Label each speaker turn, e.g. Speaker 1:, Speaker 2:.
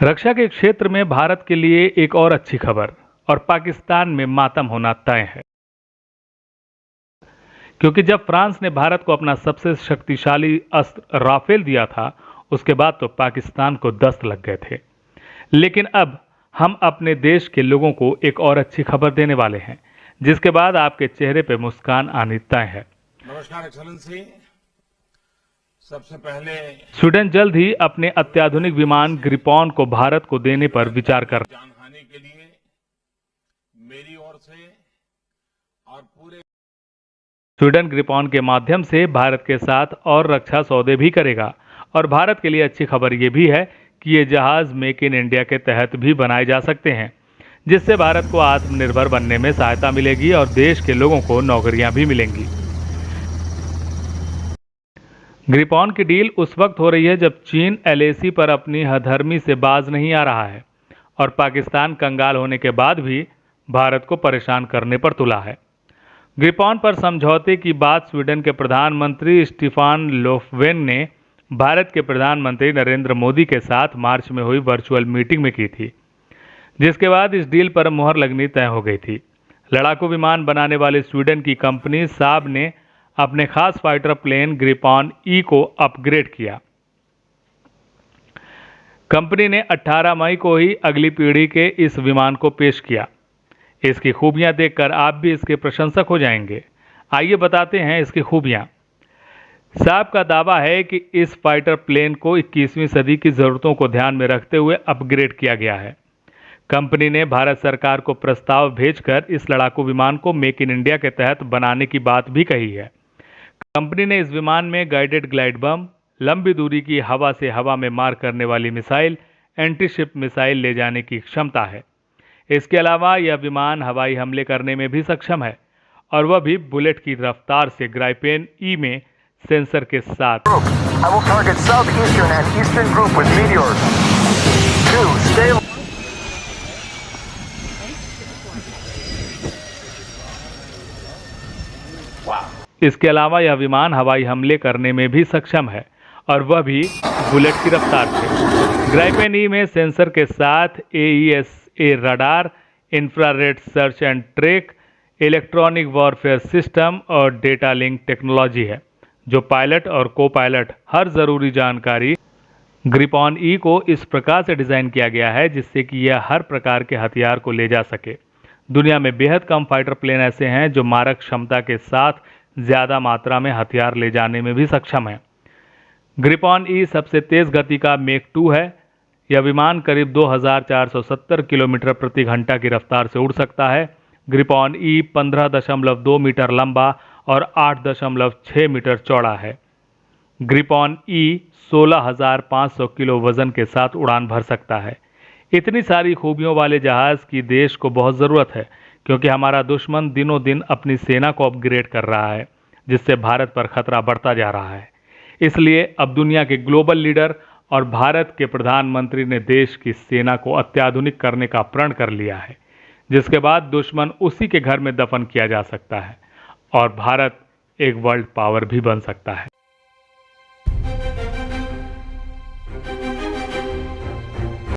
Speaker 1: रक्षा के क्षेत्र में भारत के लिए एक और अच्छी खबर और पाकिस्तान में मातम होना तय है, क्योंकि जब फ्रांस ने भारत को अपना सबसे शक्तिशाली अस्त्र राफेल दिया था, उसके बाद तो पाकिस्तान को दस्त लग गए थे। लेकिन अब हम अपने देश के लोगों को एक और अच्छी खबर देने वाले हैं, जिसके बाद आपके चेहरे पे मुस्कान आनी तय है।
Speaker 2: नमस्कार एक्सेलेंसी। सबसे पहले
Speaker 1: स्वीडन जल्द ही अपने अत्याधुनिक विमान ग्रिपॉन को भारत को देने पर विचार कर
Speaker 2: जानहानि के लिए मेरी ओर से और पूरे
Speaker 1: स्वीडन ग्रिपॉन के माध्यम से भारत के साथ और रक्षा सौदे भी करेगा। और भारत के लिए अच्छी खबर यह भी है कि ये जहाज मेक इन इंडिया के तहत भी बनाए जा सकते हैं, जिससे भारत को आत्मनिर्भर बनने में सहायता मिलेगी और देश के लोगों को नौकरियां भी मिलेंगी। ग्रिपॉन की डील उस वक्त हो रही है जब चीन एलएसी पर अपनी हथर्मी से बाज नहीं आ रहा है और पाकिस्तान कंगाल होने के बाद भी भारत को परेशान करने पर तुला है। ग्रिपॉन पर समझौते की बात स्वीडन के प्रधानमंत्री स्टीफान लोफवेन ने भारत के प्रधानमंत्री नरेंद्र मोदी के साथ मार्च में हुई वर्चुअल मीटिंग में की थी, जिसके बाद इस डील पर मुहर लगनी तय हो गई थी। लड़ाकू विमान बनाने वाली स्वीडन की कंपनी साब ने अपने खास फाइटर प्लेन ग्रिपॉन ई को अपग्रेड किया। कंपनी ने 18 मई को ही अगली पीढ़ी के इस विमान को पेश किया। इसकी खूबियां देखकर आप भी इसके प्रशंसक हो जाएंगे। आइए बताते हैं इसकी खूबियां। साब का दावा है कि इस फाइटर प्लेन को 21वीं सदी की ज़रूरतों को ध्यान में रखते हुए अपग्रेड किया गया है। कंपनी ने भारत सरकार को प्रस्ताव भेजकर इस लड़ाकू विमान को मेक इन इंडिया के तहत बनाने की बात भी कही है। कंपनी ने इस विमान में गाइडेड ग्लाइड बम, लंबी दूरी की हवा से हवा में मार करने वाली मिसाइल, एंटी शिप मिसाइल ले जाने की क्षमता है। इसके अलावा यह विमान हवाई हमले करने में भी सक्षम है, और वह भी बुलेट की रफ्तार से ग्राइपेन ई में सेंसर के साथ। इसके अलावा यह विमान हवाई हमले करने में भी सक्षम है, और वह भी बुलेट की रफ्तार से। ग्राइपेन ई में सेंसर के साथ AESA radar, infrared search and track, electronic warfare system और डेटा लिंक टेक्नोलॉजी है, जो पायलट और को पायलट हर ज़रूरी जानकारी। ग्रिपॉन ई को इस प्रकार से डिज़ाइन किया गया है जिससे कि यह हर प्रकार के हथियार को ले जा सके। दुनिया में बेहद कम फाइटर प्लेन ऐसे हैं जो मारक क्षमता के साथ ज़्यादा मात्रा में हथियार ले जाने में भी सक्षम है। ग्रिपॉन ई सबसे तेज़ गति का मेक 2 है। यह विमान करीब 2470 किलोमीटर प्रति घंटा की रफ्तार से उड़ सकता है। ग्रिपॉन ई 15.2 मीटर लंबा और 8.6 मीटर चौड़ा है। ग्रिपॉन ई 16,500 किलो वजन के साथ उड़ान भर सकता है। इतनी सारी खूबियों वाले जहाज़ की देश को बहुत ज़रूरत है, क्योंकि हमारा दुश्मन दिनों दिन अपनी सेना को अपग्रेड कर रहा है, जिससे भारत पर खतरा बढ़ता जा रहा है। इसलिए अब दुनिया के ग्लोबल लीडर और भारत के प्रधानमंत्री ने देश की सेना को अत्याधुनिक करने का प्रण कर लिया है, जिसके बाद दुश्मन उसी के घर में दफन किया जा सकता है और भारत एक वर्ल्ड पावर भी बन सकता है।